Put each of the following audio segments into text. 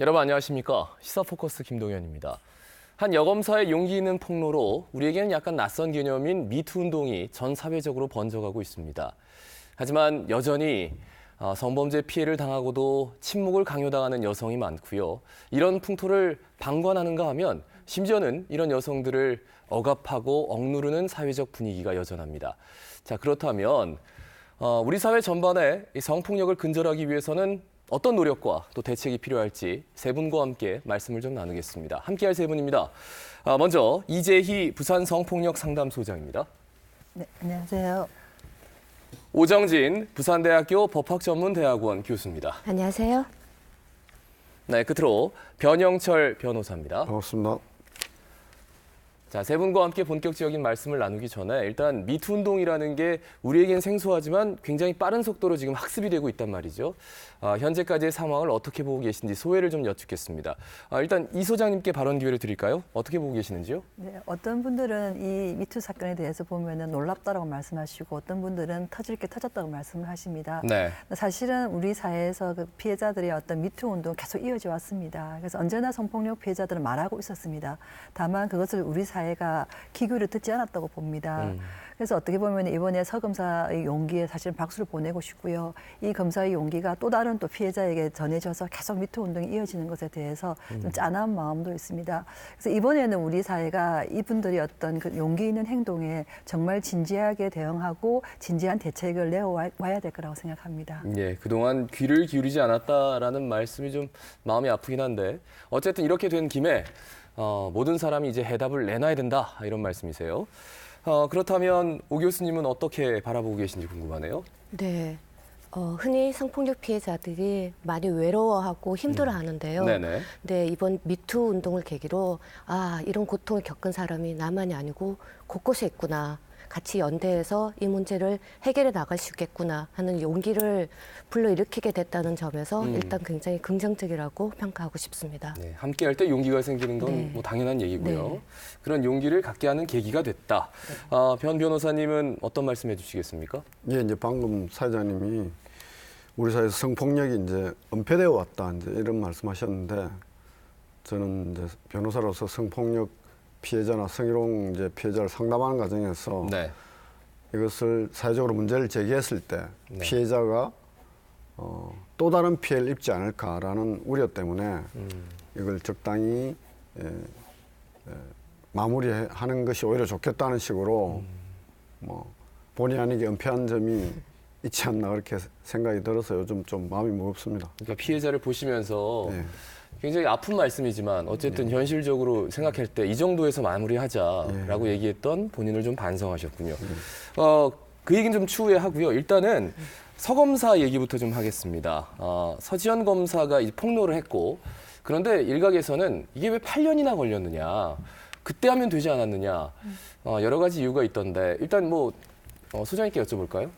여러분 안녕하십니까? 시사포커스 김동현입니다. 한 여검사의 용기 있는 폭로로 우리에게는 약간 낯선 개념인 미투 운동이 전 사회적으로 번져가고 있습니다. 하지만 여전히 성범죄 피해를 당하고도 침묵을 강요당하는 여성이 많고요. 이런 풍토를 방관하는가 하면 심지어는 이런 여성들을 억압하고 억누르는 사회적 분위기가 여전합니다. 자, 그렇다면 우리 사회 전반에 이 성폭력을 근절하기 위해서는 어떤 노력과 또 대책이 필요할지 세 분과 함께 말씀을 좀 나누겠습니다. 함께할 세 분입니다. 먼저 이재희 부산 성폭력 상담소장입니다. 네, 안녕하세요. 오정진 부산대학교 법학전문대학원 교수입니다. 안녕하세요. 네, 끝으로 변영철 변호사입니다. 반갑습니다. 자, 세 분과 함께 본격적인 말씀을 나누기 전에 일단 미투 운동이라는 게 우리에겐 생소하지만 굉장히 빠른 속도로 지금 학습이 되고 있단 말이죠. 현재까지의 상황을 어떻게 보고 계신지 소회를 좀 여쭙겠습니다. 일단 이 소장님께 발언 기회를 드릴까요? 어떻게 보고 계시는지요? 네, 어떤 분들은 이 미투 사건에 대해서 보면은 놀랍다라고 말씀하시고 어떤 분들은 터질 게 터졌다고 말씀을 하십니다. 네. 사실은 우리 사회에서 그 피해자들의 어떤 미투 운동 계속 이어져 왔습니다. 그래서 언제나 성폭력 피해자들은 말하고 있었습니다. 다만 그것을 우리 사회가 기교를 듣지 않았다고 봅니다. 그래서 어떻게 보면 이번에 서 검사의 용기에 사실은 박수를 보내고 싶고요. 이 검사의 용기가 또 다른 또 피해자에게 전해져서 계속 미투 운동이 이어지는 것에 대해서 좀 짠한 마음도 있습니다. 그래서 이번에는 우리 사회가 이분들이 어떤 그 용기 있는 행동에 정말 진지하게 대응하고 진지한 대책을 내어와야 될 거라고 생각합니다. 예, 그동안 귀를 기울이지 않았다라는 말씀이 좀 마음이 아프긴 한데 어쨌든 이렇게 된 김에 모든 사람이 이제 해답을 내놔야 된다 이런 말씀이세요. 그렇다면 오 교수님은 어떻게 바라보고 계신지 궁금하네요. 네. 흔히 성폭력 피해자들이 많이 외로워하고 힘들어하는데요. 네네. 네, 이번 미투 운동을 계기로 이런 고통을 겪은 사람이 나만이 아니고 곳곳에 있구나. 같이 연대해서 이 문제를 해결해 나갈 수 있겠구나 하는 용기를 불러일으키게 됐다는 점에서 일단 굉장히 긍정적이라고 평가하고 싶습니다. 네, 함께할 때 용기가 생기는 건 네. 뭐 당연한 얘기고요. 네. 그런 용기를 갖게 하는 계기가 됐다. 변 변호사님은 어떤 말씀해 주시겠습니까? 예, 이제 방금 사회자님이 우리 사회에서 성폭력이 이제 은폐되어 왔다 이제 이런 말씀하셨는데 저는 이제 변호사로서 성폭력 피해자나 성희롱 이제 피해자를 상담하는 과정에서 네. 이것을 사회적으로 문제를 제기했을 때 네. 피해자가 또 다른 피해를 입지 않을까라는 우려 때문에 이걸 적당히 마무리하는 것이 오히려 좋겠다는 식으로 뭐 본의 아니게 은폐한 점이 있지 않나 그렇게 생각이 들어서 요즘 좀 마음이 무겁습니다. 그러니까 피해자를 보시면서 네. 굉장히 아픈 말씀이지만 어쨌든 현실적으로 생각할 때 이 정도에서 마무리하자라고 얘기했던 본인을 좀 반성하셨군요. 그 얘기는 좀 추후에 하고요. 일단은 서 검사 얘기부터 좀 하겠습니다. 서지현 검사가 이제 폭로를 했고 그런데 일각에서는 이게 왜 8년이나 걸렸느냐. 그때 하면 되지 않았느냐. 여러 가지 이유가 있던데 일단 뭐 소장님께 여쭤볼까요?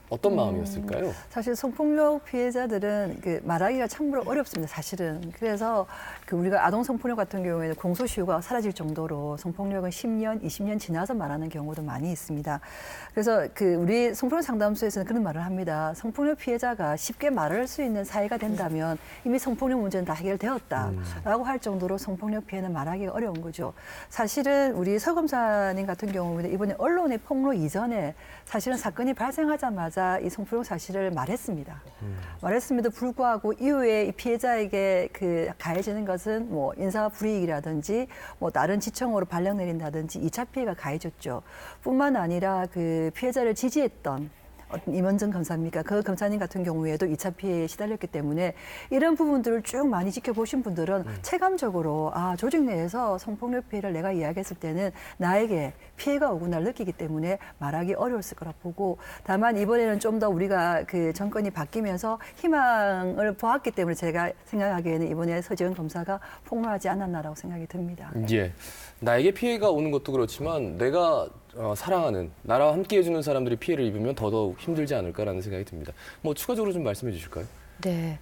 어떤 마음이었을까요? 사실 성폭력 피해자들은 그 말하기가 참으로 어렵습니다. 사실은. 그래서 그 우리가 아동 성폭력 같은 경우에는 공소시효가 사라질 정도로 성폭력은 10년, 20년 지나서 말하는 경우도 많이 있습니다. 그래서 그 우리 성폭력 상담소에서는 그런 말을 합니다. 성폭력 피해자가 쉽게 말할 수 있는 사회가 된다면 이미 성폭력 문제는 다 해결되었다라고 할 정도로 성폭력 피해는 말하기가 어려운 거죠. 사실은 우리 서 검사님 같은 경우는 이번에 언론의 폭로 이전에 사실은 사건이 발생하자마자 이 성폭력 사실을 말했습니다. 말했음에도 불구하고 이후에 이 피해자에게 그 가해지는 것은 뭐 인사 불이익이라든지 뭐 다른 지청으로 발령 내린다든지 2차 피해가 가해졌죠. 뿐만 아니라 그 피해자를 지지했던 임원정 검사입니까? 그 검사님 같은 경우에도 2차 피해에 시달렸기 때문에 이런 부분들을 쭉 많이 지켜보신 분들은 체감적으로 조직 내에서 성폭력 피해를 내가 이야기했을 때는 나에게 피해가 오구나를 느끼기 때문에 말하기 어려웠을 거라 보고 다만 이번에는 좀 더 우리가 그 정권이 바뀌면서 희망을 보았기 때문에 제가 생각하기에는 이번에 서지현 검사가 폭로하지 않았나라고 생각이 듭니다. 예. 나에게 피해가 오는 것도 그렇지만 내가 사랑하는 나랑 함께 해주는 사람들이 피해를 입으면 더더욱 힘들지 않을까라는 생각이 듭니다. 뭐 추가적으로 좀 말씀해 주실까요? 네.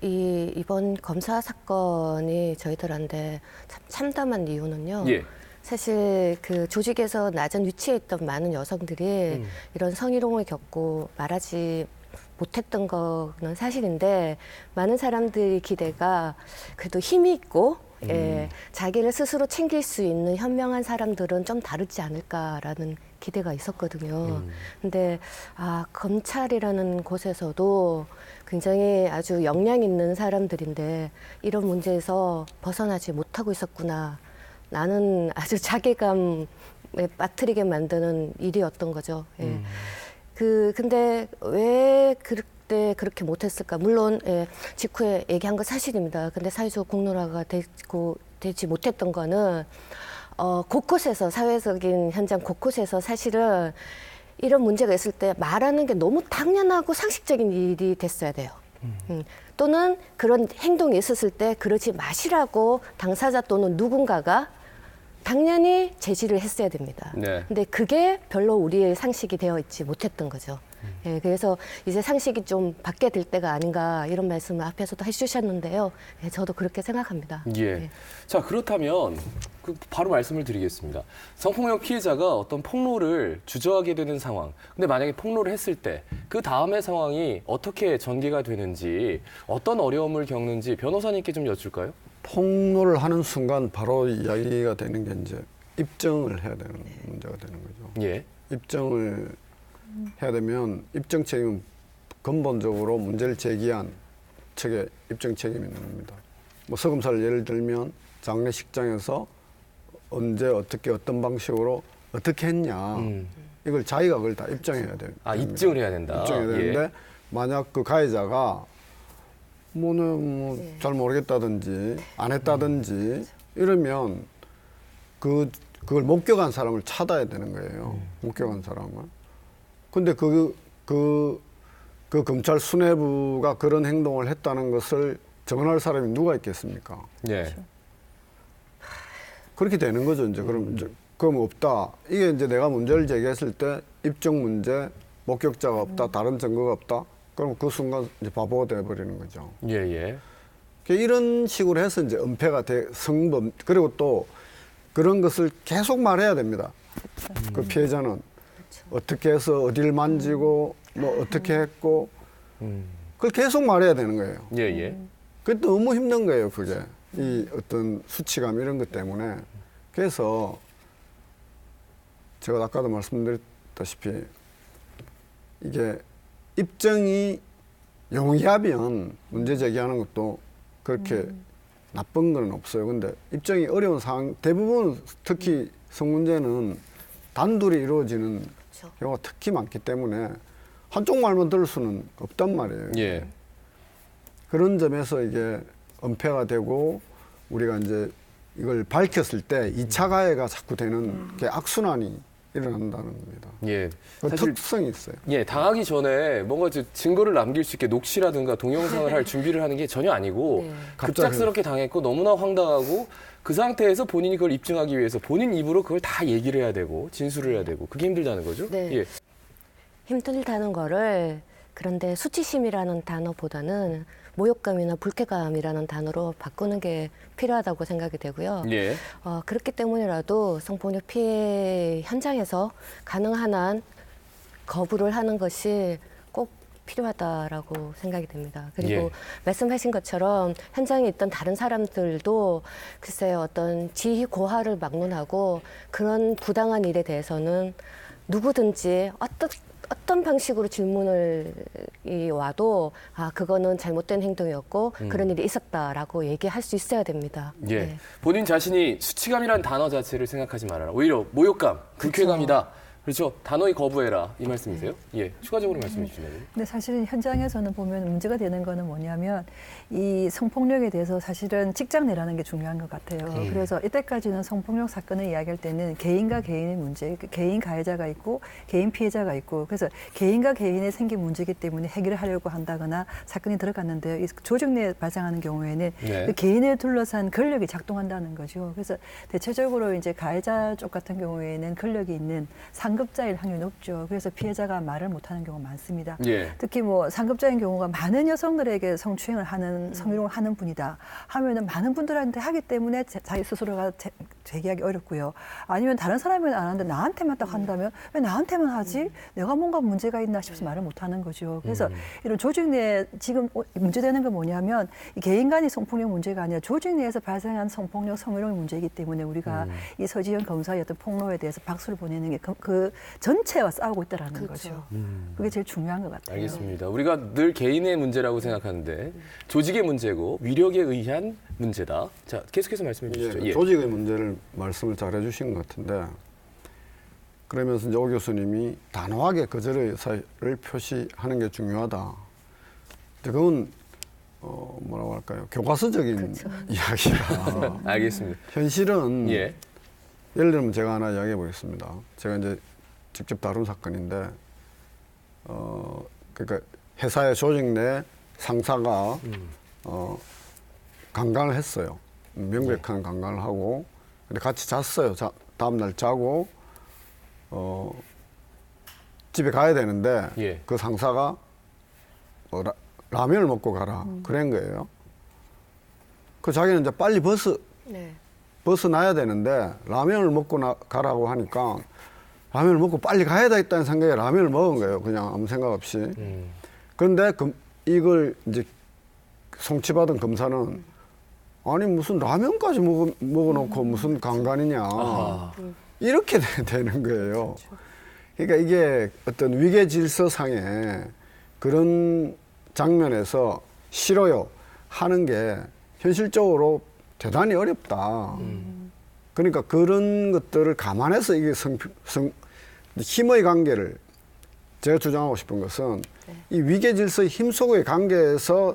이번 검사 사건이 저희들한테 참 참담한 이유는요. 예. 사실 그 조직에서 낮은 위치에 있던 많은 여성들이 이런 성희롱을 겪고 말하지 못했던 거는 사실인데 많은 사람들의 기대가 그래도 힘이 있고 예, 자기를 스스로 챙길 수 있는 현명한 사람들은 좀 다르지 않을까라는 기대가 있었거든요. 근데 검찰이라는 곳에서도 굉장히 아주 역량 있는 사람들인데 이런 문제에서 벗어나지 못하고 있었구나. 나는 아주 자괴감에 빠뜨리게 만드는 일이었던 거죠. 예. 근데 왜 그때 그렇게 못했을까? 물론 예, 직후에 얘기한 건 사실입니다. 근데 사회적 공론화가 되지 못했던 거는 곳곳에서 사회적인 현장 곳곳에서 사실은 이런 문제가 있을 때 말하는 게 너무 당연하고 상식적인 일이 됐어야 돼요. 또는 그런 행동이 있었을 때 그러지 마시라고 당사자 또는 누군가가 당연히 제지를 했어야 됩니다. 네. 근데 그게 별로 우리의 상식이 되어 있지 못했던 거죠. 예, 그래서 이제 상식이 좀 바뀌게 될 때가 아닌가 이런 말씀을 앞에서도 해주셨는데요. 예, 저도 그렇게 생각합니다. 예. 예. 자, 그렇다면 바로 말씀을 드리겠습니다. 성폭력 피해자가 어떤 폭로를 주저하게 되는 상황. 근데 만약에 폭로를 했을 때 그 다음의 상황이 어떻게 전개가 되는지 어떤 어려움을 겪는지 변호사님께 좀 여쭐까요? 폭로를 하는 순간 바로 이야기가 되는 게 이제 입증을 해야 되는 문제가 되는 거죠. 예. 입증을 해야 되면 입증 책임은 근본적으로 문제를 제기한 측의 입증 책임이 있는 겁니다. 뭐 서금사를 예를 들면 장례식장에서 언제 어떻게 어떤 방식으로 어떻게 했냐 이걸 자기가 그걸 다 입증해야 돼요. 입증을 해야 된다. 입증해야 되는데 예. 만약 그 가해자가 잘 모르겠다든지 안 했다든지 이러면 그걸 목격한 사람을 찾아야 되는 거예요. 목격한 사람을. 근데 그 검찰 수뇌부가 그런 행동을 했다는 것을 증언할 사람이 누가 있겠습니까? 예. 그렇게 되는 거죠. 이제 그럼 없다. 이게 이제 내가 문제를 제기했을 때 입증 문제, 목격자가 없다, 다른 증거가 없다. 그럼 그 순간 이제 바보가 되어버리는 거죠. 예, 예. 이런 식으로 해서 이제 은폐가 성범, 그리고 또 그런 것을 계속 말해야 됩니다. 그 피해자는 어떻게 해서 어디를 만지고 뭐 어떻게 했고 그걸 계속 말해야 되는 거예요. 예, 예. 그게 너무 힘든 거예요, 그게. 이 어떤 수치감 이런 것 때문에. 그래서 제가 아까도 말씀드렸다시피 이게 입증이 용이하면 문제 제기하는 것도 그렇게 나쁜 건 없어요. 근데 입증이 어려운 상황, 대부분 특히 성문제는 단둘이 이루어지는 그렇죠. 경우가 특히 많기 때문에 한쪽 말만 들을 수는 없단 말이에요. 예. 그런 점에서 이게 은폐가 되고 우리가 이제 이걸 밝혔을 때 2차 가해가 자꾸 되는 게 악순환이 일어난다는 겁니다. 예. 그 사실 특성이 있어요. 예, 당하기 전에 뭔가 증거를 남길 수 있게 녹취라든가 동영상을 할 준비를 하는 게 전혀 아니고 네. 갑작스럽게 당했고 너무나 황당하고 그 상태에서 본인이 그걸 입증하기 위해서 본인 입으로 그걸 다 얘기를 해야 되고 진술을 해야 되고 그게 힘들다는 거죠? 네. 예. 힘들다는 거를 그런데 수치심이라는 단어보다는 모욕감이나 불쾌감이라는 단어로 바꾸는 게 필요하다고 생각이 되고요. 예. 그렇기 때문이라도 성폭력 피해 현장에서 가능한 한 거부를 하는 것이 꼭 필요하다라고 생각이 됩니다. 그리고 예. 말씀하신 것처럼 현장에 있던 다른 사람들도 글쎄요 어떤 지휘 고하를 막론하고 그런 부당한 일에 대해서는 누구든지 어떤 방식으로 질문을 와도 그거는 잘못된 행동이었고 그런 일이 있었다라고 얘기할 수 있어야 됩니다. 예. 네. 본인 자신이 수치감이라는 단어 자체를 생각하지 말아라. 오히려 모욕감, 불쾌감이다. 그렇죠. 단호히 거부해라. 이 말씀이세요? 예. 추가적으로 말씀해 주시면. 근데 사실은 현장에서는 보면 문제가 되는 거는 뭐냐면 이 성폭력에 대해서 사실은 직장 내라는 게 중요한 것 같아요. 그래서 이때까지는 성폭력 사건을 이야기할 때는 개인과 개인의 문제, 개인 가해자가 있고 개인 피해자가 있고 그래서 개인과 개인의 생긴 문제이기 때문에 해결을 하려고 한다거나 사건이 들어갔는데요. 이 조직 내에 발생하는 경우에는 네. 그 개인을 둘러싼 권력이 작동한다는 거죠. 그래서 대체적으로 이제 가해자 쪽 같은 경우에는 권력이 있는 상급자일 확률이 높죠. 그래서 피해자가 말을 못하는 경우가 많습니다. 예. 특히 뭐 상급자인 경우가 많은 여성들에게 성추행을 하는 성희롱을 하는 분이다 하면은 많은 분들한테 하기 때문에 자기 스스로가 제기하기 어렵고요. 아니면 다른 사람은 안 하는데 나한테만 딱 한다면 왜 나한테만 하지? 내가 뭔가 문제가 있나 싶어서 말을 못하는 거죠. 그래서 이런 조직 내에 지금 문제되는 건 뭐냐면 이 개인 간의 성폭력 문제가 아니라 조직 내에서 발생한 성폭력, 성희롱의 문제이기 때문에 우리가 이 서지현 검사의 어떤 폭로에 대해서 박수를 보내는 게 그 전체와 싸우고 있다라는 그렇죠. 거죠. 그게 제일 중요한 것 같아요. 알겠습니다. 우리가 늘 개인의 문제라고 생각하는데 조직의 문제고 위력에 의한 문제다. 자, 계속해서 말씀해 주시죠. 예, 조직의 문제를 말씀을 잘 해주신 것 같은데 그러면서 이제 오 교수님이 단호하게 거절의 의사를 표시하는 게 중요하다. 그건 뭐라고 할까요? 교과서적인 이야기라. 알겠습니다. 현실은 예. 예를 들면 제가 하나 이야기해 보겠습니다. 제가 이제 직접 다룬 사건인데 그러니까 회사의 조직 내 상사가 강간을 했어요. 명백한 강간을 하고 근데 같이 잤어요. 다음 날 자고 집에 가야 되는데 예. 그 상사가 라면을 먹고 가라 그런 거예요. 그 자기는 이제 빨리 네. 벗어나야 되는데 라면을 먹고 가라고 하니까 라면을 먹고 빨리 가야 되겠다는 생각에 라면을 먹은 거예요. 그냥 아무 생각 없이. 그런데 이걸 이제 송치받은 검사는 아니 무슨 라면까지 먹어놓고 무슨 강간이냐. 아하. 이렇게 되는 거예요. 그러니까 이게 어떤 위계 질서상의 그런 장면에서 싫어요 하는 게 현실적으로 대단히 어렵다. 그러니까 그런 것들을 감안해서 이게 힘의 관계를 제가 주장하고 싶은 것은 이 위계 질서의 힘 속의 관계에서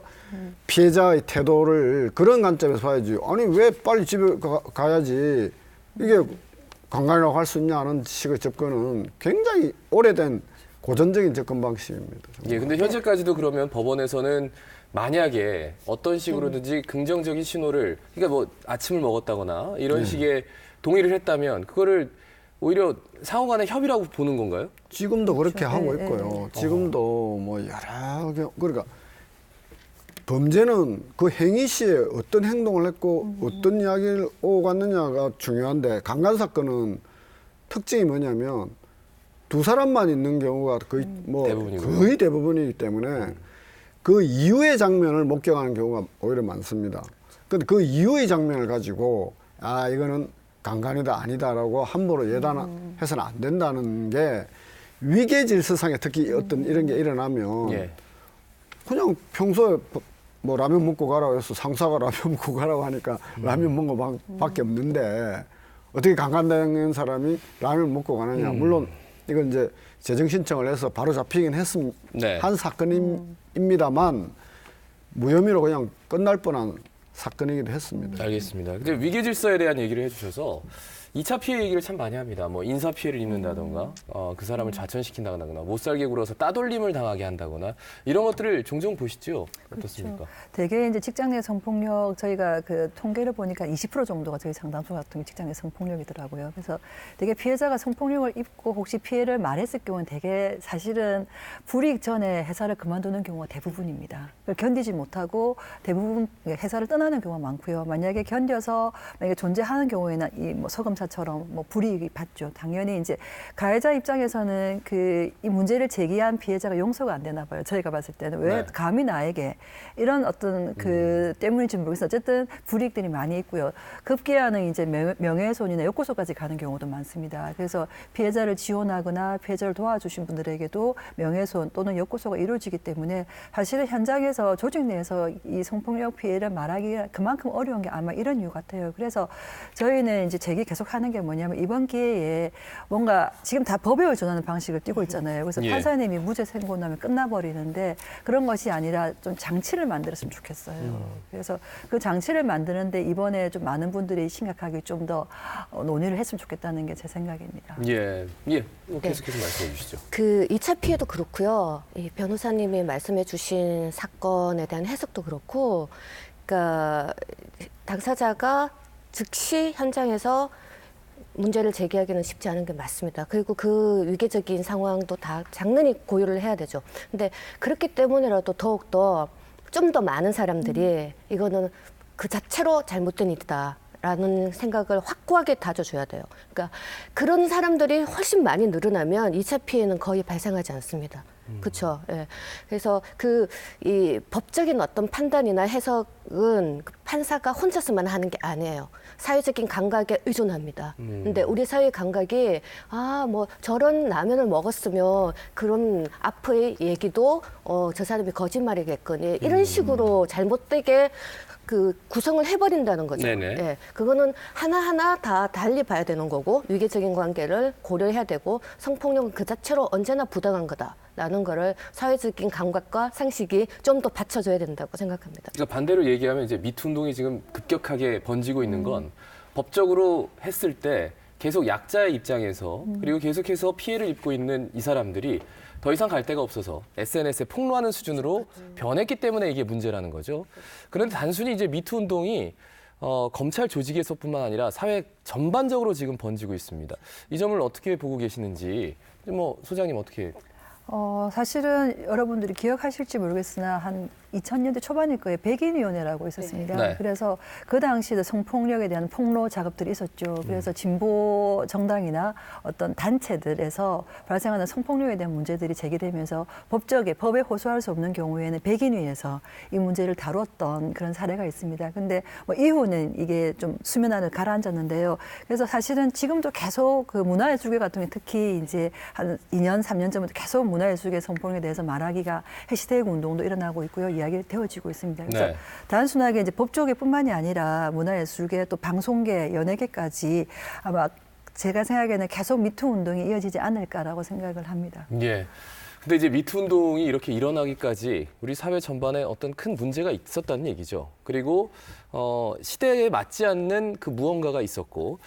피해자의 태도를 그런 관점에서 봐야지. 아니 왜 빨리 집에 가야지 이게 강간이라고 할 수 있냐는 식의 접근은 굉장히 오래된 고전적인 접근 방식입니다. 정말. 예, 근데 현재까지도 그러면 법원에서는 만약에 어떤 식으로든지 긍정적인 신호를, 그러니까 뭐 아침을 먹었다거나 이런 식의 동의를 했다면 그거를 오히려 상호간의 협의라고 보는 건가요? 지금도 그렇게 그렇죠. 하고 네, 있고요. 지금도 뭐 여러 개, 그러니까 범죄는 그 행위 시에 어떤 행동을 했고 어떤 이야기를 오갔느냐가 중요한데 강간 사건은 특징이 뭐냐면 두 사람만 있는 경우가 거의 뭐 대부분이고요. 거의 대부분이기 때문에 그 이후의 장면을 목격하는 경우가 오히려 많습니다. 근데 그 이후의 장면을 가지고 아 이거는 강간이다 아니다라고 함부로 예단해서는 안 된다는 게 위계 질서상에 특히 어떤 이런 게 일어나면 예. 그냥 평소에 뭐 라면 먹고 가라고 해서 상사가 라면 먹고 가라고 하니까 라면 먹은 거 밖에 없는데 어떻게 강간당한 사람이 라면 먹고 가느냐. 물론 이건 이제 재정 신청을 해서 바로 잡히긴 네. 한 사건입니다만 무혐의로 그냥 끝날 뻔한 사건이기도 했습니다. 알겠습니다. 근데 위계 질서에 대한 얘기를 해주셔서 2차 피해 얘기를 참 많이 합니다. 뭐 인사 피해를 입는다던가, 그 사람을 좌천시킨다거나, 못 살게 굴어서 따돌림을 당하게 한다거나 이런 것들을 종종 보시죠. 어떻습니까? 그렇죠. 대개 이제 직장 내 성폭력 저희가 그 통계를 보니까 20% 정도가 저희 상담소 같은 게 직장 내 성폭력이더라고요. 그래서 되게 피해자가 성폭력을 입고 혹시 피해를 말했을 경우는 되게 사실은 불이익 전에 회사를 그만두는 경우가 대부분입니다. 그걸 견디지 못하고 대부분 회사를 떠나는 경우가 많고요. 만약에 견뎌서 만약에 존재하는 경우에는 이 뭐 서검사처럼 뭐 불이익이 받죠. 당연히 이제 가해자 입장에서는 이 문제를 제기한 피해자가 용서가 안 되나 봐요. 저희가 봤을 때는 왜 네. 감히 나에게 이런 어떤 때문인지 모르겠어요. 어쨌든 불이익들이 많이 있고요. 급기야는 이제 명예훼손이나 욕구소까지 가는 경우도 많습니다. 그래서 피해자를 지원하거나 피해자를 도와주신 분들에게도 명예훼손 또는 욕구소가 이루어지기 때문에 사실은 현장에서 조직 내에서 이 성폭력 피해를 말하기가 그만큼 어려운 게 아마 이런 이유 같아요. 그래서 저희는 이제 제기 계속하는 게 뭐냐면 이번 기회에 뭔가 지금 다 법에 의존하는 방식을 띠고 있잖아요. 그래서 예. 판사님이 무죄 선고나면 끝나버리는데 그런 것이 아니라 좀 장치를 만들었으면 좋겠어요. 그래서 그 장치를 만드는데 이번에 좀 많은 분들이 심각하게 좀 더 논의를 했으면 좋겠다는 게 제 생각입니다. 예. 계속해서 말씀해 주시죠. 그 2차 피해도 그렇고요. 이 변호사님이 말씀해 주신 사건에 대한 해석도 그렇고, 그러니까 당사자가 즉시 현장에서 문제를 제기하기는 쉽지 않은 게 맞습니다. 그리고 그 위계적인 상황도 다 장난히 고려를 해야 되죠. 근데 그렇기 때문에라도 더욱더 좀 더 많은 사람들이 이거는 그 자체로 잘못된 일이다. 라는 생각을 확고하게 다져줘야 돼요. 그러니까 그런 사람들이 훨씬 많이 늘어나면 2차 피해는 거의 발생하지 않습니다. 그렇죠. 예. 그래서 이 법적인 어떤 판단이나 해석은 그 판사가 혼자서만 하는 게 아니에요. 사회적인 감각에 의존합니다. 근데 우리 사회 감각이 뭐 저런 라면을 먹었으면 그런 앞의 얘기도 저 사람이 거짓말이겠거니 이런 식으로 잘못되게 구성을 해버린다는 거죠. 네네. 예, 그거는 하나하나 다 달리 봐야 되는 거고 위계적인 관계를 고려해야 되고 성폭력은 그 자체로 언제나 부당한 거다라는 거를 사회적인 감각과 상식이 좀 더 받쳐줘야 된다고 생각합니다. 그러니까 반대로 얘기하면 이제 미투 운동이 지금 급격하게 번지고 있는 건 법적으로 했을 때 계속 약자의 입장에서 그리고 계속해서 피해를 입고 있는 이 사람들이 더 이상 갈 데가 없어서 SNS에 폭로하는 수준으로 변했기 때문에 이게 문제라는 거죠. 그런데 단순히 이제 미투 운동이 검찰 조직에서뿐만 아니라 사회 전반적으로 지금 번지고 있습니다. 이 점을 어떻게 보고 계시는지 소장님 어떻게? 사실은 여러분들이 기억하실지 모르겠으나 한 2000년대 초반일 거예요. 백인위원회라고 있었습니다. 네. 그래서 그 당시에도 성폭력에 대한 폭로 작업들이 있었죠. 그래서 진보 정당이나 어떤 단체들에서 발생하는 성폭력에 대한 문제들이 제기되면서 법에 호소할 수 없는 경우에는 백인위에서 이 문제를 다뤘던 그런 사례가 있습니다. 근데 이후는 이게 좀 수면 아래 가라앉았는데요. 그래서 사실은 지금도 계속 그 문화예술계 같은 게 특히 이제 한 2년, 3년 전부터 계속 문화예술계 성폭력에 대해서 말하기가 해시태그 운동도 일어나고 있고요. 이야기가 되어지고 있습니다. 그래서 네. 단순하게 이제 법조계뿐만이 아니라 문화예술계 또 방송계, 연예계까지 아마 제가 생각에는 계속 미투 운동이 이어지지 않을까라고 생각을 합니다. 예. 근데 이제 미투 운동이 이렇게 일어나기까지 우리 사회 전반에 어떤 큰 문제가 있었다는 얘기죠. 그리고 시대에 맞지 않는 그 무언가가 있었고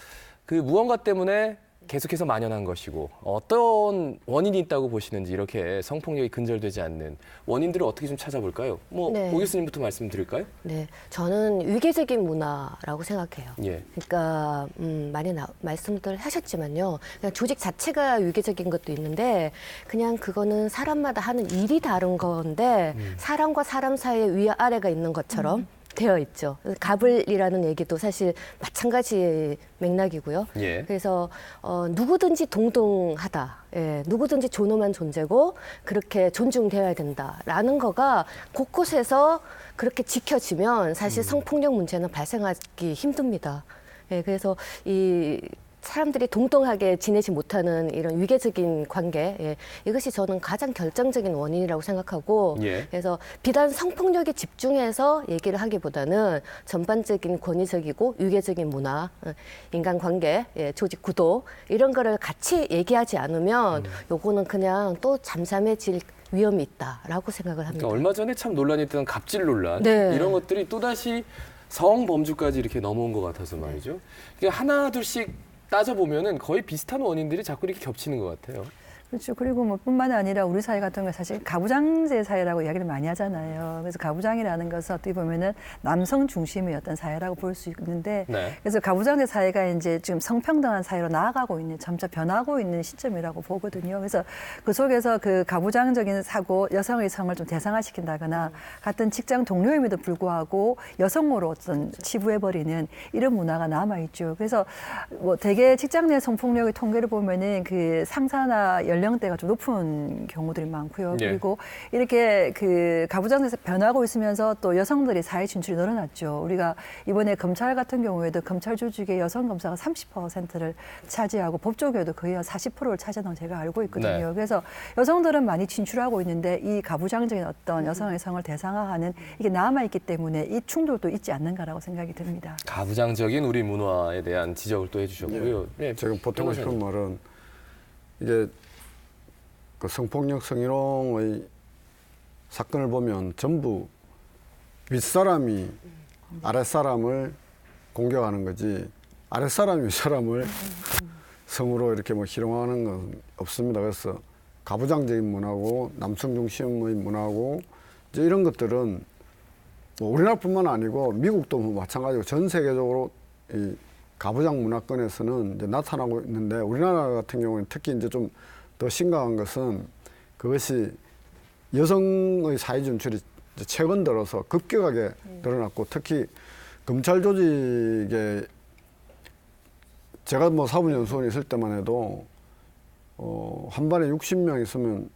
그 무언가 때문에 계속해서 만연한 것이고 어떤 원인이 있다고 보시는지 이렇게 성폭력이 근절되지 않는 원인들을 어떻게 좀 찾아볼까요? 네. 오 교수님부터 말씀드릴까요? 네, 저는 위계적인 문화라고 생각해요. 예. 그러니까 많이 말씀들 하셨지만요. 그냥 조직 자체가 위계적인 것도 있는데 그냥 그거는 사람마다 하는 일이 다른 건데 사람과 사람 사이에 위아래가 있는 것처럼 되어 있죠. 갑을이라는 얘기도 사실 마찬가지 맥락이고요. 예. 그래서 누구든지 동등하다. 예, 누구든지 존엄한 존재고 그렇게 존중되어야 된다라는 거가 곳곳에서 그렇게 지켜지면 사실 성폭력 문제는 발생하기 힘듭니다. 예, 그래서 이 사람들이 동등하게 지내지 못하는 이런 위계적인 관계, 예, 이것이 저는 가장 결정적인 원인이라고 생각하고, 예. 그래서 비단 성폭력에 집중해서 얘기를 하기보다는 전반적인 권위적이고 위계적인 문화, 인간관계, 예, 조직 구도 이런 거를 같이 얘기하지 않으면 요거는 그냥 또 잠잠해질 위험이 있다라고 생각을 합니다. 그러니까 얼마 전에 참 논란이 있던 갑질 논란 네. 이런 것들이 또다시 성범죄까지 이렇게 넘어온 것 같아서 말이죠. 이게 하나 둘씩 따져보면은 거의 비슷한 원인들이 자꾸 이렇게 겹치는 것 같아요. 그렇죠. 그리고 뿐만 아니라 우리 사회 같은 경우 사실 가부장제 사회라고 이야기를 많이 하잖아요. 그래서 가부장이라는 것은 어떻게 보면은 남성 중심의 어떤 사회라고 볼 수 있는데, 네. 그래서 가부장제 사회가 이제 지금 성평등한 사회로 나아가고 있는, 점차 변하고 있는 시점이라고 보거든요. 그래서 그 속에서 그 가부장적인 사고, 여성의 성을 좀 대상화시킨다거나 같은 직장 동료임에도 불구하고 여성으로 어떤 치부해버리는 이런 문화가 남아있죠. 그래서 대개 직장 내 성폭력의 통계를 보면은 그 상사나 연령대가 좀 높은 경우들이 많고요. 예. 그리고 이렇게 그 가부장제에서 변하고 있으면서 또 여성들이 사회 진출이 늘어났죠. 우리가 이번에 검찰 같은 경우에도 검찰 조직의 여성 검사가 30%를 차지하고 법조계도 거의 40%를 차지하는 제가 알고 있거든요. 네. 그래서 여성들은 많이 진출하고 있는데 이 가부장적인 어떤 여성의 성을 대상화하는 이게 남아있기 때문에 이 충돌도 있지 않는가라고 생각이 듭니다. 가부장적인 우리 문화에 대한 지적을 또 해주셨고요. 네. 제가 보태고 싶은 말은 이게 그 성폭력 성희롱의 사건을 보면 전부 윗사람이 아랫사람을 공격하는 거지 아랫사람이 윗사람을 성으로 이렇게 희롱하는 건 없습니다. 그래서 가부장적인 문화고 남성 중심의 문화고 이제 이런 것들은 우리나라뿐만 아니고 미국도 마찬가지고 전 세계적으로 이 가부장 문화권에서는 이제 나타나고 있는데 우리나라 같은 경우는 특히 이제 좀 더 심각한 것은 그것이 여성의 사회 진출이 이제 최근 들어서 급격하게 늘어났고 특히 검찰 조직에 제가 뭐 사법연수원에 있을 때만 해도 한 반에 60명 있으면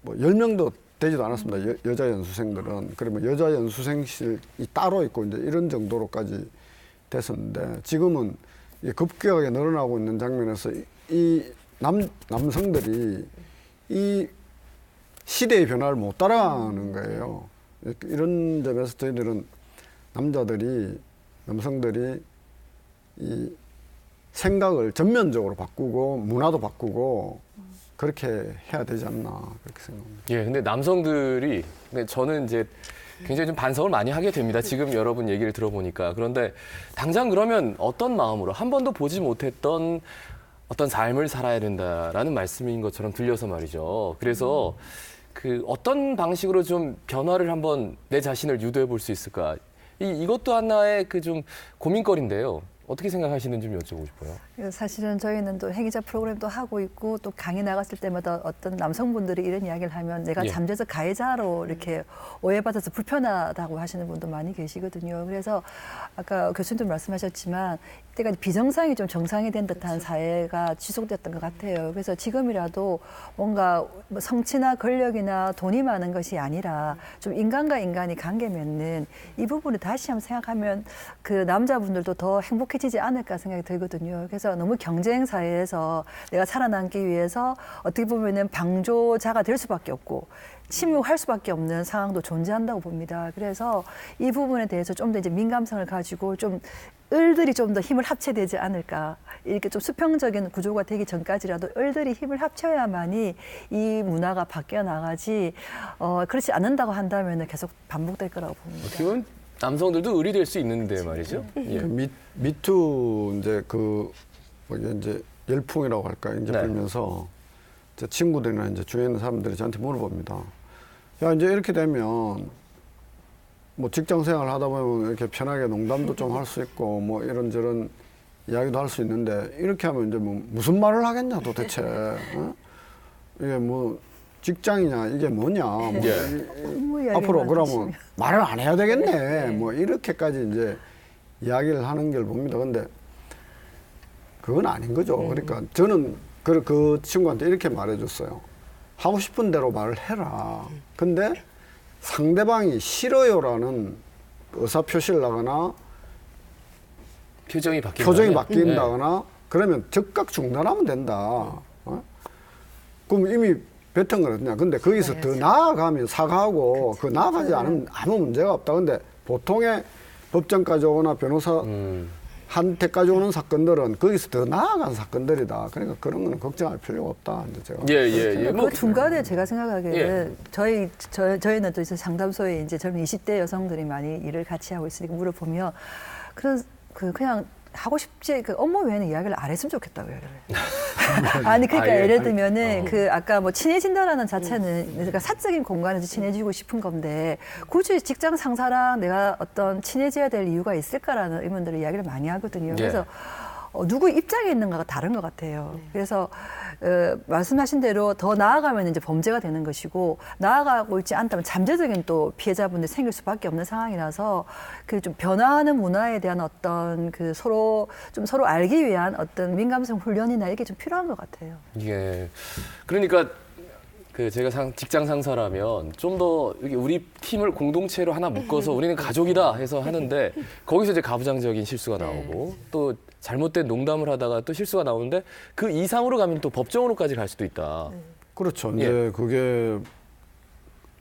뭐 10명도 되지도 않았습니다. 여자 연수생들은. 그러면 여자 연수생실이 따로 있고 이제 이런 정도로까지 됐었는데 지금은 급격하게 늘어나고 있는 장면에서 이 남성들이 이 시대의 변화를 못 따라가는 거예요. 이런 점에서 저희들은 남성들이 이 생각을 전면적으로 바꾸고 문화도 바꾸고 그렇게 해야 되지 않나 그렇게 생각합니다. 예, 근데 남성들이 근데 저는 이제 굉장히 좀 반성을 많이 하게 됩니다. 지금 여러분 얘기를 들어보니까. 그런데 당장 그러면 어떤 마음으로 한 번도 보지 못했던 어떤 삶을 살아야 된다라는 말씀인 것처럼 들려서 말이죠. 그래서 그 어떤 방식으로 좀 변화를 한번 내 자신을 유도해 볼 수 있을까? 이것도 하나의 그 좀 고민거리인데요. 어떻게 생각하시는지 좀 여쭤보고 싶어요. 사실은 저희는 또 행위자 프로그램도 하고 있고 또 강의 나갔을 때마다 어떤 남성분들이 이런 이야기를 하면 내가 예. 잠재적 가해자로 이렇게 오해받아서 불편하다고 하시는 분도 많이 계시거든요. 그래서 아까 교수님도 말씀하셨지만 이때가 비정상이 좀 정상이 된 듯한 사회가 지속됐던 것 같아요. 그래서 지금이라도 뭔가 성취나 권력이나 돈이 많은 것이 아니라 좀 인간과 인간이 관계 맺는 이 부분을 다시 한번 생각하면 그 남자분들도 더 행복해지지 않을까 생각이 들거든요. 그래서 너무 경쟁 사회에서 내가 살아남기 위해서 어떻게 보면은 방조자가 될 수밖에 없고 침묵할 수밖에 없는 상황도 존재한다고 봅니다. 그래서 이 부분에 대해서 좀 더 이제 민감성을 가지고 좀 을들이 좀 더 힘을 합쳐되지 않을까. 이렇게 좀 수평적인 구조가 되기 전까지라도 을들이 힘을 합쳐야만이 이 문화가 바뀌어 나가지 그렇지 않는다고 한다면 계속 반복될 거라고 봅니다. 어떻게 보면 남성들도 을이 될 수 있는데 말이죠. 예. 그 미투 이제 이제 열풍이라고 할까 이제 네. 불면서 제 친구들이나 이제 주위에 있는 사람들이 저한테 물어봅니다. 야 이제 이렇게 되면 뭐 직장 생활 하다 보면 이렇게 편하게 농담도 좀 할 수 있고 뭐 이런저런 이야기도 할 수 있는데 이렇게 하면 이제 뭐 무슨 말을 하겠냐 도대체. 어? 이게 뭐 직장이냐 이게 뭐냐. 뭐 예. 앞으로 그러면 말을 안 해야 되겠네. 뭐 이렇게까지 이제 이야기를 하는 걸 봅니다. 근데 그건 아닌 거죠. 그러니까 저는 그 친구한테 이렇게 말해줬어요. 하고 싶은 대로 말을 해라. 근데 상대방이 싫어요라는 의사표시를 하거나 표정이 바뀐다거나 그러면 즉각 중단하면 된다. 어? 그럼 이미 뱉은 거거든요. 근데 거기서 더 나아가면 사과하고 그 나아가지 않으면 아무 문제가 없다. 근데 보통의 법정까지 오거나 변호사 한테까지 오는 사건들은 거기서 더 나아간 사건들이다. 그러니까 그런 거는 걱정할 필요가 없다. 이제 제가. 예. 그 중간에 제가 생각하기에는 예. 저희는 또 이제 상담소에 이제 젊은 20대 여성들이 많이 일을 같이 하고 있으니까 물어보면 그냥 하고 싶지 그 업무 외에는 이야기를 안 했으면 좋겠다고 이야기를 해요. 아니 그러니까 예를 들면은 그 아까 뭐 친해진다라는 자체는 그러니까 사적인 공간에서 친해지고 싶은 건데 굳이 직장 상사랑 내가 어떤 친해져야 될 이유가 있을까라는 의문들을 이야기를 많이 하거든요. 그래서 누구 입장에 있는가가 다른 것 같아요. 그래서 말씀하신 대로 더 나아가면 이제 범죄가 되는 것이고 나아가고 있지 않다면 잠재적인 또 피해자분들이 생길 수밖에 없는 상황이라서 그 좀 변화하는 문화에 대한 어떤 그 서로 알기 위한 어떤 민감성 훈련이나 이게 좀 필요한 것 같아요. 예. 그러니까 그 제가 직장 상사라면 좀 더 우리 팀을 공동체로 하나 묶어서 우리는 가족이다 해서 하는데 거기서 이제 가부장적인 실수가 나오고 또 잘못된 농담을 하다가 또 실수가 나오는데 그 이상으로 가면 또 법정으로까지 갈 수도 있다. 그렇죠. 예. 이제 그게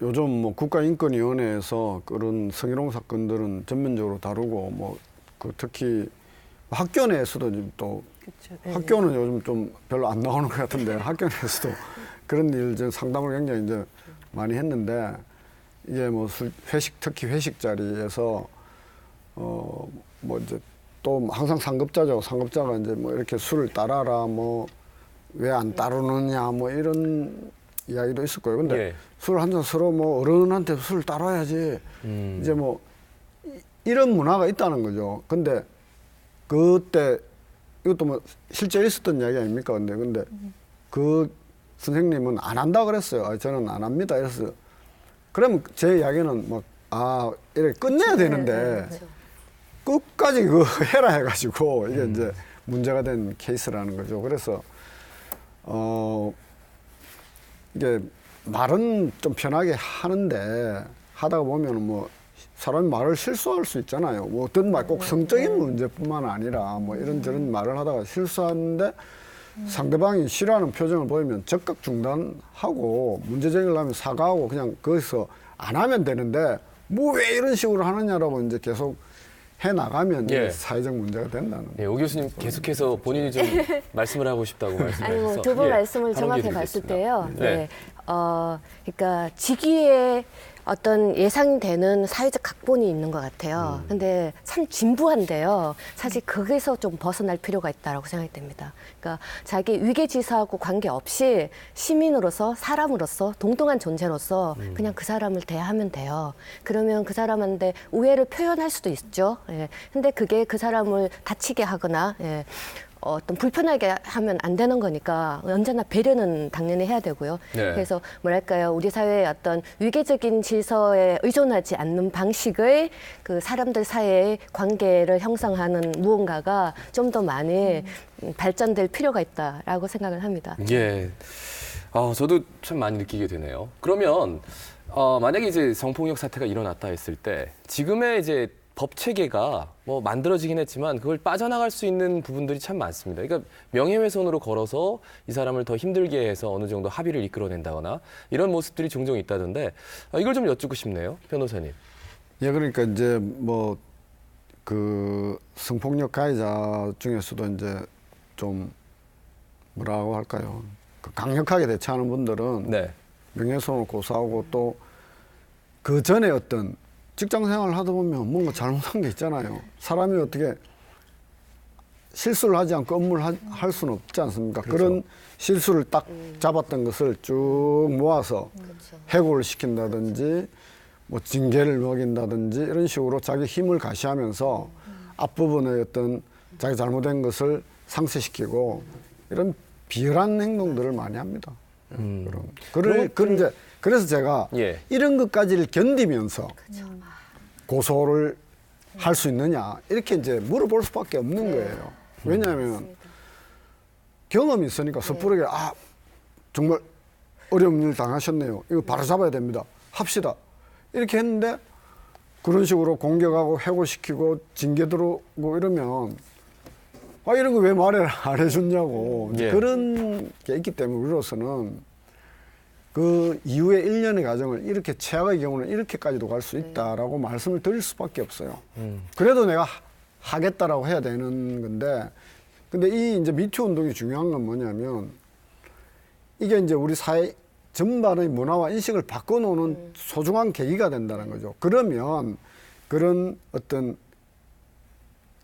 요즘 뭐 국가인권위원회에서 그런 성희롱 사건들은 전면적으로 다루고 뭐 그 특히 학교 내에서도 또 그렇죠. 학교는 요즘 좀 별로 안 나오는 것 같은데 학교 내에서도 그런 일 이제 상담을 굉장히 이제 많이 했는데 이게 뭐 특히 회식 자리에서 뭐 이제 또 항상 상급자죠. 상급자가 이제 뭐 이렇게 술을 따라라 뭐 왜 안 따르느냐 뭐 이런 이야기도 있을 거예요. 근데 예. 술 한 잔 서로 뭐 어른한테 술 따라야지. 이제 뭐 이런 문화가 있다는 거죠. 근데 그때 이것도 뭐 실제 있었던 이야기 아닙니까? 근데 그 선생님은 안 한다 그랬어요. 아, 저는 안 합니다. 이랬어요. 그러면 제 이야기는 막 이렇게 끝내야 되는데 끝까지 그거 해라 해가지고 이게 이제 문제가 된 케이스라는 거죠. 그래서 이게 말은 좀 편하게 하는데 하다가 보면은 뭐 사람이 말을 실수할 수 있잖아요. 뭐 어떤 말 꼭 성적인 문제뿐만 아니라 뭐 이런저런 말을 하다가 실수하는데 상대방이 싫어하는 표정을 보이면 즉각 중단하고 문제 제기를 하면 사과하고 그냥 거기서 안 하면 되는데 뭐 왜 이런 식으로 하느냐라고 이제 계속 해 나가면 예. 사회적 문제가 된다는. 예, 오 교수님 계속해서 본인이 좀 말씀을 하고 싶다고 아니 말씀하셔서 뭐 두 분 예, 말씀을 발언 종합해 기회 봤을 드리겠습니다. 때요. 네. 네. 그러니까 직위에 어떤 예상되는 사회적 각본이 있는 것 같아요. 근데 참 진부한데요. 사실 거기서 좀 벗어날 필요가 있다라고 생각이 됩니다. 그러니까 자기 위계지사하고 관계없이 시민으로서 사람으로서 동등한 존재로서 그냥 그 사람을 대하면 돼요. 그러면 그 사람한테 우애를 표현할 수도 있죠. 예. 근데 그게 그 사람을 다치게 하거나 예. 어떤 불편하게 하면 안 되는 거니까 언제나 배려는 당연히 해야 되고요. 네. 그래서 뭐랄까요, 우리 사회의 어떤 위계적인 질서에 의존하지 않는 방식의 그 사람들 사이의 관계를 형성하는 무언가가 좀 더 많이 발전될 필요가 있다라고 생각을 합니다. 예. 저도 참 많이 느끼게 되네요. 그러면 만약에 이제 성폭력 사태가 일어났다 했을 때 지금의 이제 법 체계가 뭐 만들어지긴 했지만 그걸 빠져나갈 수 있는 부분들이 참 많습니다. 그러니까 명예훼손으로 걸어서 이 사람을 더 힘들게 해서 어느 정도 합의를 이끌어낸다거나 이런 모습들이 종종 있다던데 이걸 좀 여쭙고 싶네요, 변호사님. 예, 그러니까 이제 뭐 그 성폭력 가해자 중에서도 이제 좀 뭐라고 할까요? 그 강력하게 대처하는 분들은 네. 명예훼손을 고소하고 또 그 전에 어떤 직장 생활을 하다 보면 뭔가 잘못한 게 있잖아요. 사람이 어떻게 실수를 하지 않고 업무를 할 수는 없지 않습니까? 그렇죠. 그런 실수를 딱 잡았던 것을 쭉 모아서 해고를 시킨다든지 뭐 징계를 먹인다든지 이런 식으로 자기 힘을 가시하면서 앞부분의 어떤 자기 잘못된 것을 상쇄시키고 이런 비열한 행동들을 많이 합니다. 그래서 제가 예. 이런 것까지를 견디면서 고소를 할 수 있느냐 이렇게 이제 물어볼 수밖에 없는 거예요. 왜냐하면 경험이 있으니까 섣부르게 정말 어려운 일 당하셨네요. 이거 바로 잡아야 됩니다. 합시다. 이렇게 했는데 그런 식으로 공격하고 해고시키고 징계 들어오고 이러면 이런 거 왜 말을 안 해줬냐고 예. 그런 게 있기 때문에 우리로서는 그 이후에 1년의 과정을 이렇게 최악의 경우는 이렇게까지도 갈 수 있다라고 말씀을 드릴 수밖에 없어요. 그래도 내가 하겠다라고 해야 되는 건데, 근데 이 이제 미투 운동이 중요한 건 뭐냐면 이게 이제 우리 사회 전반의 문화와 인식을 바꿔놓는 소중한 계기가 된다는 거죠. 그러면 그런 어떤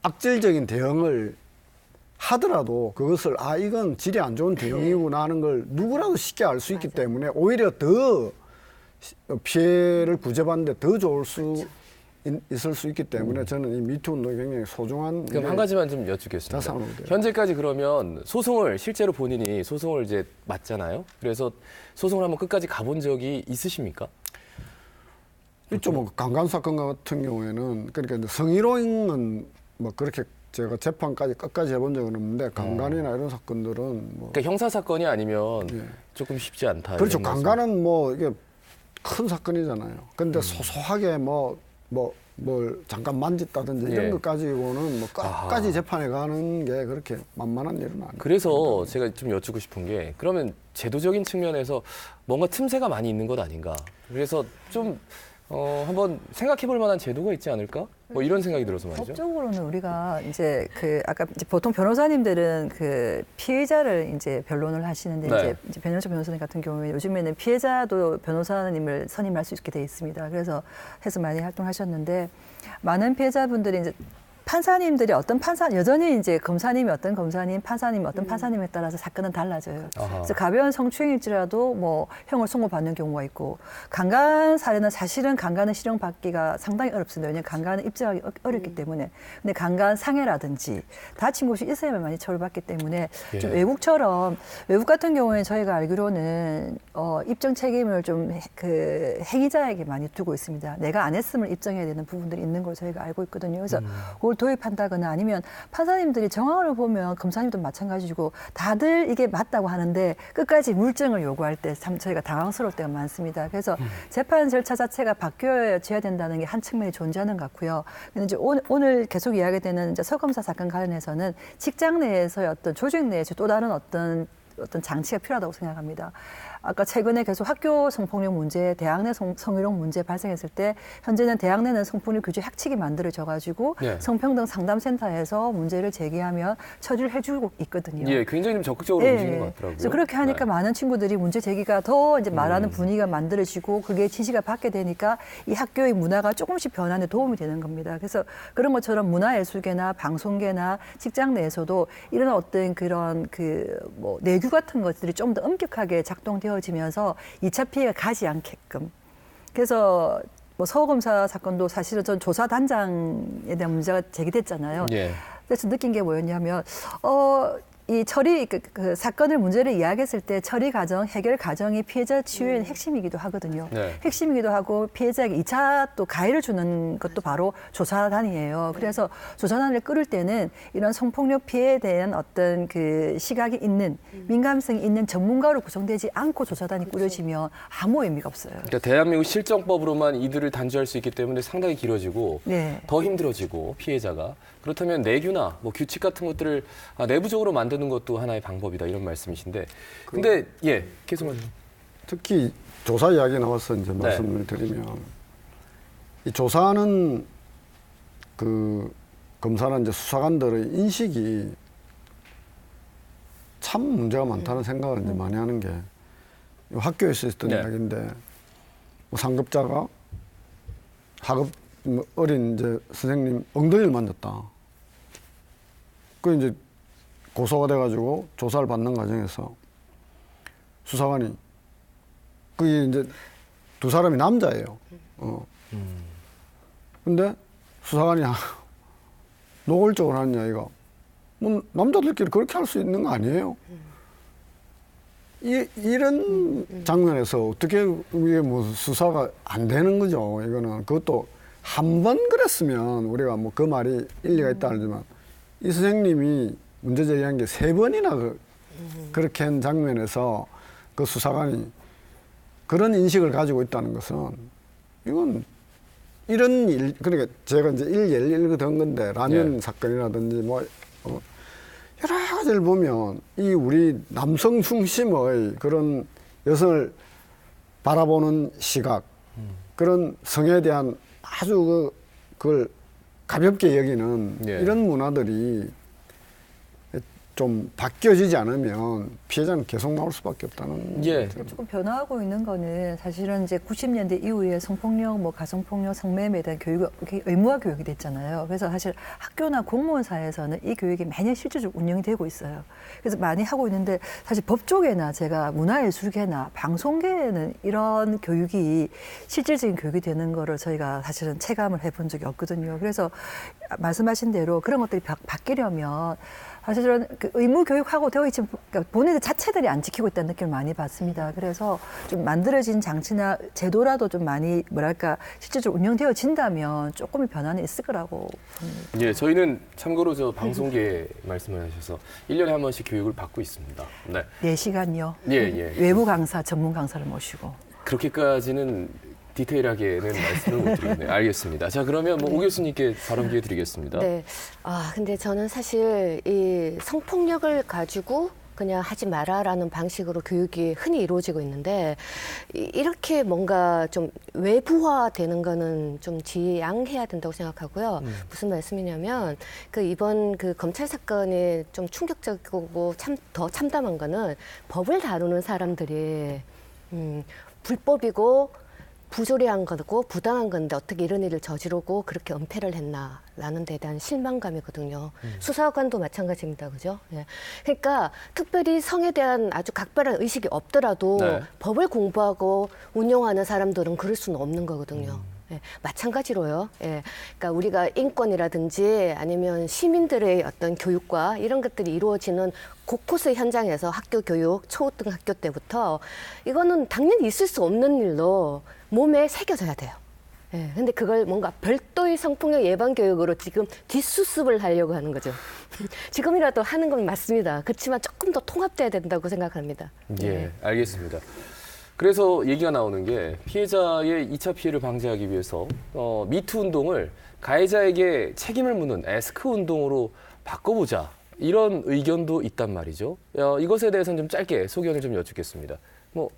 악질적인 대응을 하더라도 그것을 이건 질이 안 좋은 대응이구나 하는 걸 누구라도 쉽게 알 수 있기 때문에 오히려 더 피해를 구제받는데 더 좋을 수 있을 수 있기 때문에 저는 이 미투 운동이 굉장히 소중한. 그럼 한 가지만 좀 여쭙겠습니다. 자산으로 돼요. 현재까지 그러면 소송을 실제로 본인이 소송을 이제 맞잖아요. 그래서 소송을 한번 끝까지 가본 적이 있으십니까? 있죠. 뭐 강간 사건 같은 경우에는 그러니까 이제 성희롱은 뭐 그렇게 제가 재판까지 끝까지 해본 적은 없는데 강간이나 이런 사건들은 뭐 그러니까 형사 사건이 아니면 예. 조금 쉽지 않다. 그렇죠. 이런 말씀. 강간은 뭐 이게 큰 사건이잖아요. 근데 소소하게 뭘 잠깐 만졌다든지 이런 예. 것 가지고는 뭐 끝까지 재판에 가는 게 그렇게 만만한 일은 아니에요. 그래서 제가 좀 여쭙고 싶은 게 그러면 제도적인 측면에서 뭔가 틈새가 많이 있는 것 아닌가. 그래서 좀 한번 생각해 볼 만한 제도가 있지 않을까? 뭐 이런 생각이 들어서 말이죠. 법적으로는 우리가 이제 아까 이제 보통 변호사님들은 그 피해자를 이제 변론을 하시는데 네. 이제 변현철 변호사님 같은 경우에 요즘에는 피해자도 변호사님을 선임할 수 있게 돼 있습니다. 그래서 해서 많이 활동하셨는데 많은 피해자분들이 이제 판사님들이 어떤 여전히 이제 검사님이 어떤 검사님, 판사님이 어떤 판사님에 따라서 사건은 달라져요. 아하. 그래서 가벼운 성추행일지라도 뭐 형을 선고받는 경우가 있고, 강간 사례는 사실은 강간은 실형받기가 상당히 어렵습니다. 왜냐하면 강간은 입증하기 어렵기 때문에. 근데 강간 상해라든지 다친 곳이 있어야만 많이 처벌받기 때문에 좀 예. 외국 같은 경우에 저희가 알기로는 입증 책임을 좀 그 행위자에게 많이 두고 있습니다. 내가 안 했음을 입증해야 되는 부분들이 있는 걸로 저희가 알고 있거든요. 그래서 그걸 도입한다거나 아니면 판사님들이 정황을 보면 검사님도 마찬가지고 다들 이게 맞다고 하는데 끝까지 물증을 요구할 때 참 저희가 당황스러울 때가 많습니다. 그래서 재판 절차 자체가 바뀌어야 된다는 게 한 측면이 존재하는 것 같고요. 근데 이제 오늘 계속 이야기되는 이제 서검사 사건 관련해서는 직장 내에서의 어떤 조직 내에서 또 다른 어떤 장치가 필요하다고 생각합니다. 아까 최근에 계속 학교 성폭력 문제, 대학 내 성희롱 문제 발생했을 때 현재는 대학 내는 성폭력 규제 학칙이 만들어져가지고 네. 성평등 상담센터에서 문제를 제기하면 처리를 해주고 있거든요. 예, 굉장히 좀 적극적으로 움직이는 것 같더라고요. 그래서 그렇게 하니까 네. 많은 친구들이 문제 제기가 더 이제 말하는 분위기가 만들어지고 그게 지시가 받게 되니까 이 학교의 문화가 조금씩 변하는 데 도움이 되는 겁니다. 그래서 그런 것처럼 문화예술계나 방송계나 직장 내에서도 이런 어떤 그런 뭐 내규 같은 것들이 좀 더 엄격하게 작동되어지면서 2차 피해가 가지 않게끔. 그래서 뭐 서호검사 사건도 사실은 전 조사단장에 대한 문제가 제기됐잖아요. 예. 그래서 느낀 게 뭐였냐면 이 처리 그 사건을 문제를 이야기했을 때 처리 과정, 해결 과정이 피해자 치유의 핵심이기도 하거든요. 네. 핵심이기도 하고 피해자에게 2차 또 가해를 주는 것도 바로 조사단이에요. 그래서 조사단을 끌을 때는 이런 성폭력 피해에 대한 어떤 그 시각이 있는 민감성이 있는 전문가로 구성되지 않고 조사단이 꾸려지면 아무 의미가 없어요. 그러니까 대한민국 실정법으로만 이들을 단죄할 수 있기 때문에 상당히 길어지고 네. 더 힘들어지고 피해자가 그렇다면 내규나 뭐 규칙 같은 것들을 내부적으로 만드는 것도 하나의 방법이다 이런 말씀이신데 근데 예 계속 특히 조사 이야기 나와서 이제 말씀을 드리면 이 조사는 그 검사나 이제 수사관들의 인식이 참 문제가 많다는 생각을 이제 많이 하는 게 학교에서 있었던 네. 이야기인데 뭐 상급자가 하급 어린 이제 선생님 엉덩이를 만졌다. 그 이제 고소가 돼가지고 조사를 받는 과정에서 수사관이 그게 이제 두 사람이 남자예요. 근데 수사관이 노골적으로 하는 이야기가 뭐 남자들끼리 그렇게 할 수 있는 거 아니에요? 이런 장면에서 어떻게 이게 뭐 수사가 안 되는 거죠. 이거는 그것도 한 번 그랬으면 우리가 뭐 그 말이 일리가 있다 하지만 이 선생님이 문제 제기한 게 3번이나 그렇게 한 장면에서 그 수사관이 그런 인식을 가지고 있다는 것은 이건 이런 일 그러니까 제가 이제 예를 든 건데 라면 사건이라든지 뭐 여러 가지를 보면 이 우리 남성 중심의 그런 여성을 바라보는 시각 그런 성에 대한 아주 그걸 가볍게 여기는 이런 문화들이 좀 바뀌어지지 않으면 피해자는 계속 나올 수밖에 없다는. 예. 조금 변화하고 있는 거는 사실은 이제 90년대 이후에 성폭력, 뭐 가성폭력, 성매매에 대한 교육이 의무화 교육이 됐잖아요. 그래서 사실 학교나 공무원사에서는 이 교육이 매년 실질적으로 운영이 되고 있어요. 그래서 많이 하고 있는데 사실 법 쪽에나 제가 문화예술계나 방송계에는 이런 교육이 실질적인 교육이 되는 거를 저희가 사실은 체감을 해본 적이 없거든요. 그래서 말씀하신 대로 그런 것들이 바뀌려면 사실은 그 의무 교육하고 되어 있지, 그러니까 본인들 자체들이 안 지키고 있다는 느낌을 많이 받습니다. 그래서 좀 만들어진 장치나 제도라도 좀 많이 뭐랄까 실질적으로 운영되어진다면 조금의 변화는 있을 거라고 봅니다. 예, 저희는 참고로 저 방송계 말씀을 하셔서 1년에 한 번씩 교육을 받고 있습니다. 네. 4시간요. 예. 외부 강사, 전문 강사를 모시고. 그렇게까지는 디테일하게는 말씀을 못 드리겠네요. 알겠습니다. 자, 그러면 뭐 오 교수님께 발언 기회 드리겠습니다. 네. 근데 저는 사실 이 성폭력을 가지고 그냥 하지 마라라는 방식으로 교육이 흔히 이루어지고 있는데 이렇게 뭔가 좀 외부화되는 거는 좀 지양해야 된다고 생각하고요. 무슨 말씀이냐면 그 이번 그 검찰 사건이 좀 충격적이고 더 참담한 거는 법을 다루는 사람들이 불법이고 부조리한 거고 부당한 건데 어떻게 이런 일을 저지르고 그렇게 은폐를 했나라는 데 대한 실망감이거든요. 수사관도 마찬가지입니다. 그죠? 예. 그러니까 특별히 성에 대한 아주 각별한 의식이 없더라도 네. 법을 공부하고 운용하는 사람들은 그럴 수는 없는 거거든요. 예, 마찬가지로요. 예, 그러니까 우리가 인권이라든지 아니면 시민들의 어떤 교육과 이런 것들이 이루어지는 곳곳의 현장에서 학교 교육, 초등학교 때부터 이거는 당연히 있을 수 없는 일로 몸에 새겨져야 돼요. 예, 근데 그걸 뭔가 별도의 성폭력 예방 교육으로 지금 뒷수습을 하려고 하는 거죠. 지금이라도 하는 건 맞습니다. 그렇지만 조금 더 통합돼야 된다고 생각합니다. 예, 알겠습니다. 그래서 얘기가 나오는 게 피해자의 2차 피해를 방지하기 위해서 미투 운동을 가해자에게 책임을 묻는 에스크 운동으로 바꿔보자. 이런 의견도 있단 말이죠. 이것에 대해서는 좀 짧게 소견을 좀 여쭙겠습니다.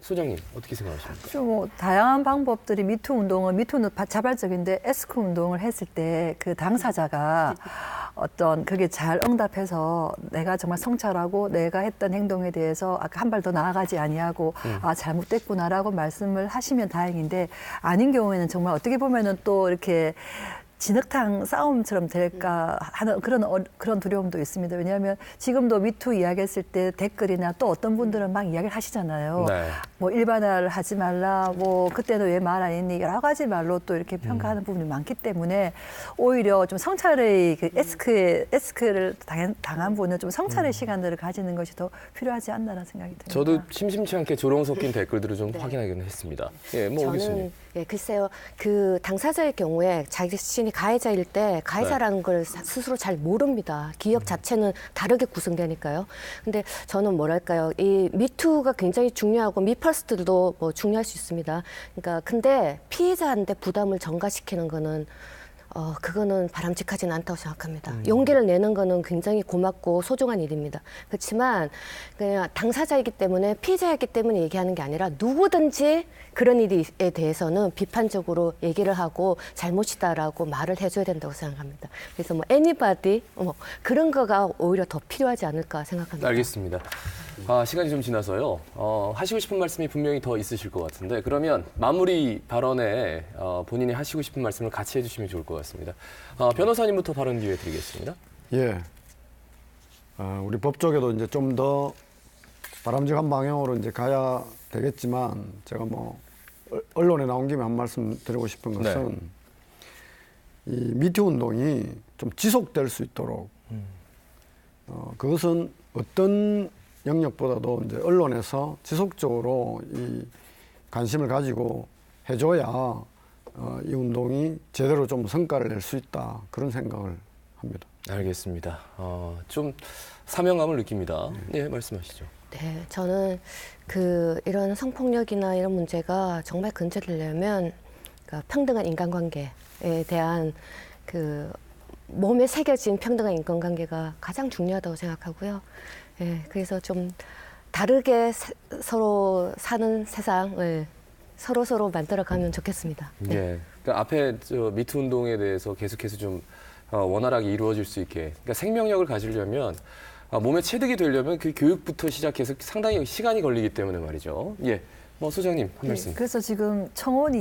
소장님 어떻게 생각하십니까? 좀 다양한 방법들이 미투 운동은 미투는 자발적인데 에스크 운동을 했을 때 그 당사자가 어떤 그게 잘 응답해서 내가 정말 성찰하고 내가 했던 행동에 대해서 아까 한 발 더 나아가지 아니하고 아 잘못됐구나라고 말씀을 하시면 다행인데 아닌 경우에는 정말 어떻게 보면은 또 이렇게 진흙탕 싸움처럼 될까 하는 그런 두려움도 있습니다. 왜냐하면 지금도 미투 이야기했을 때 댓글이나 또 어떤 분들은 막 이야기를 하시잖아요. 네. 뭐 일반화를 하지 말라, 뭐 그때는 왜 말 안 했니 여러 가지 말로 또 이렇게 평가하는 부분이 많기 때문에 오히려 좀 성찰의 그 에스크를 당한 분은 좀 성찰의 시간들을 가지는 것이 더 필요하지 않나라는 생각이 듭니다. 저도 심심치 않게 조롱 섞인 댓글들을 좀 확인하기는 했습니다. 예, 오 교수님. 저는 글쎄요, 그 당사자의 경우에 자신이 가해자일 때 가해자라는 걸 스스로 잘 모릅니다. 기억 자체는 다르게 구성되니까요. 근데 저는 뭐랄까요, 이 미투가 굉장히 중요하고 미퍼스트도 뭐 중요할 수 있습니다. 그러니까 근데 피해자한테 부담을 전가시키는 거는 그거는 바람직하진 않다고 생각합니다. 용기를 내는 거는 굉장히 고맙고 소중한 일입니다. 그렇지만 그냥 당사자이기 때문에 피해자이기 때문에 얘기하는 게 아니라 누구든지 그런 일에 대해서는 비판적으로 얘기를 하고 잘못이다라고 말을 해줘야 된다고 생각합니다. 그래서 뭐 anybody 그런 거가 오히려 더 필요하지 않을까 생각합니다. 알겠습니다. 시간이 좀 지나서요. 하시고 싶은 말씀이 분명히 더 있으실 것 같은데 그러면 마무리 발언에 본인이 하시고 싶은 말씀을 같이 해주시면 좋을 것 같습니다. 변호사님부터 발언 기회 드리겠습니다. 예. 우리 법 쪽에도 이제 좀 더 바람직한 방향으로 이제 가야 되겠지만 제가 뭐 언론에 나온 김에 한 말씀 드리고 싶은 것은 이 미투 운동이 좀 지속될 수 있도록 그것은 어떤 영역보다도 이제 언론에서 지속적으로 이 관심을 가지고 해줘야 이 운동이 제대로 좀 성과를 낼 수 있다 그런 생각을 합니다. 알겠습니다. 좀 사명감을 느낍니다. 네, 말씀하시죠. 네, 저는 이런 성폭력이나 이런 문제가 정말 근절되려면 그러니까 평등한 인간관계에 대한 몸에 새겨진 평등한 인간관계가 가장 중요하다고 생각하고요. 예, 그래서 좀 다르게 서로 사는 세상을 서로 만들어가면 좋겠습니다. 네. 예. 그러니까 앞에 미투 운동에 대해서 계속해서 좀 원활하게 이루어질 수 있게. 그러니까 생명력을 가지려면 몸에 체득이 되려면 그 교육부터 시작해서 상당히 시간이 걸리기 때문에 말이죠. 예. 소장님 한 말씀. 그래서 지금 청원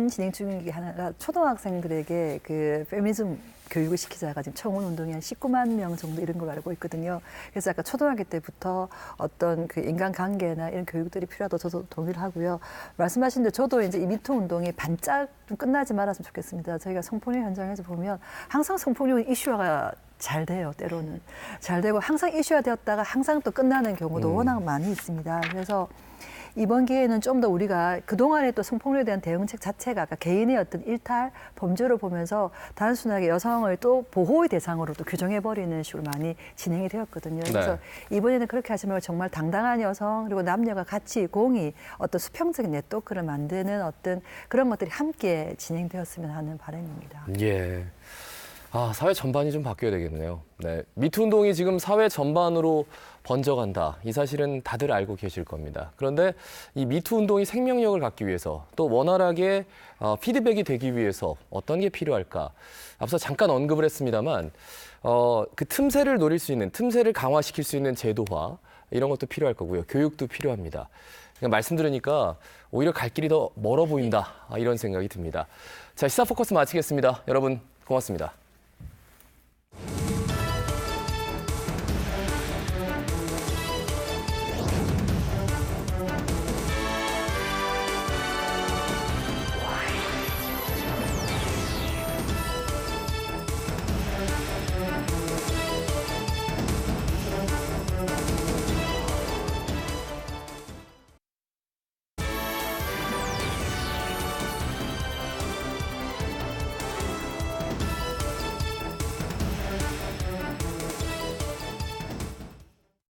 진행 중인 게 하나가 초등학생들에게 그 페미니즘 교육을 시키자가 지금 청원 운동이 한 19만 명 정도 이런 걸 알고 있거든요. 그래서 아까 초등학교 때부터 어떤 그 인간관계나 이런 교육들이 필요하다고 저도 동의를 하고요. 말씀하신 대로 저도 이제 이 미투 운동이 반짝 좀 끝나지 말았으면 좋겠습니다. 저희가 성폭력 현장에서 보면 항상 성폭력 이슈화가 잘 돼요. 때로는 잘 되고 항상 이슈화 되었다가 항상 또 끝나는 경우도 워낙 많이 있습니다. 그래서 이번 기회에는 좀 더 우리가 그동안에 또 성폭력에 대한 대응책 자체가 아까 개인의 어떤 일탈, 범죄를 보면서 단순하게 여성을 또 보호의 대상으로 또 규정해버리는 식으로 많이 진행이 되었거든요. 그래서 이번에는 그렇게 하지 말고 정말 당당한 여성 그리고 남녀가 같이 공히 어떤 수평적인 네트워크를 만드는 어떤 그런 것들이 함께 진행되었으면 하는 바람입니다. 예. 사회 전반이 좀 바뀌어야 되겠네요. 네. 미투 운동이 지금 사회 전반으로 번져간다. 이 사실은 다들 알고 계실 겁니다. 그런데 이 미투 운동이 생명력을 갖기 위해서 또 원활하게 피드백이 되기 위해서 어떤 게 필요할까? 앞서 잠깐 언급을 했습니다만 그 틈새를 노릴 수 있는, 틈새를 강화시킬 수 있는 제도화 이런 것도 필요할 거고요. 교육도 필요합니다. 그냥 말씀 들으니까 오히려 갈 길이 더 멀어 보인다. 이런 생각이 듭니다. 자, 시사 포커스 마치겠습니다. 여러분 고맙습니다.